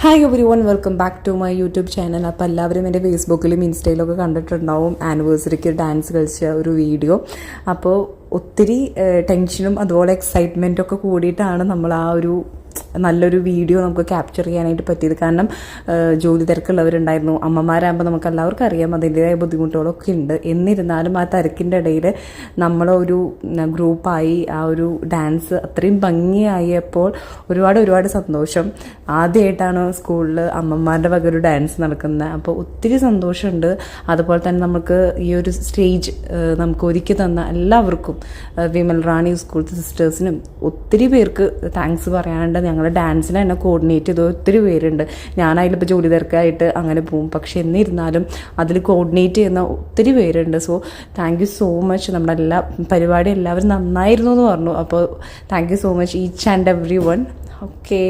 Hi everyone, welcome back to my YouTube channel. അപ്പോൾ എല്ലാവരും എൻ്റെ ഫേസ്ബുക്കിലും ഇൻസ്റ്റയിലൊക്കെ കണ്ടിട്ടുണ്ടാവും ആനിവേഴ്സറിക്ക് ഡാൻസ് കളിച്ച ഒരു വീഡിയോ. അപ്പോൾ ഒത്തിരി ടെൻഷനും അതുപോലെ എക്സൈറ്റ്മെൻറ്റൊക്കെ കൂടിയിട്ടാണ് നമ്മൾ ആ ഒരു നല്ലൊരു വീഡിയോ നമുക്ക് ക്യാപ്ചർ ചെയ്യാനായിട്ട് പറ്റിയത്. കാരണം ജോലി തിരക്കുള്ളവരുണ്ടായിരുന്നു. അമ്മമാരാകുമ്പോൾ നമുക്ക് എല്ലാവർക്കും അറിയാം അതിൻ്റെതായ ബുദ്ധിമുട്ടുകളൊക്കെ ഉണ്ട്. എന്നിരുന്നാലും ആ തിരക്കിൻ്റെ ഇടയിൽ നമ്മളൊരു ഗ്രൂപ്പായി ആ ഒരു ഡാൻസ് അത്രയും ഭംഗിയായപ്പോൾ ഒരുപാട് സന്തോഷം. ആദ്യമായിട്ടാണ് സ്കൂളിൽ അമ്മമാരുടെ വക ഒരു ഡാൻസ് നടക്കുന്നത്. അപ്പോൾ ഒത്തിരി സന്തോഷമുണ്ട്. അതുപോലെ തന്നെ നമുക്ക് ഈ ഒരു സ്റ്റേജ് നമുക്ക് ഒരുക്കി തന്ന എല്ലാവർക്കും, വിമൽ റാണി സ്കൂൾ സിസ്റ്റേഴ്സിനും ഒത്തിരി പേർക്ക് താങ്ക്സ് പറയാനുണ്ട്. ഞങ്ങൾ ഡാൻസിനെ തന്നെ കോർഡിനേറ്റ് ചെയ്ത് ഒത്തിരി പേരുണ്ട്. ഞാനതിലിപ്പോൾ ജോലി തിരക്കായിട്ട് അങ്ങനെ പോകും. പക്ഷെ എന്നിരുന്നാലും അതിൽ കോർഡിനേറ്റ് ചെയ്യുന്ന ഒത്തിരി പേരുണ്ട്. So thank you so much. നമ്മുടെ എല്ലാ പരിപാടി എല്ലാവരും നന്നായിരുന്നു എന്ന് പറഞ്ഞു. അപ്പോൾ thank you so much each and every one. Okay.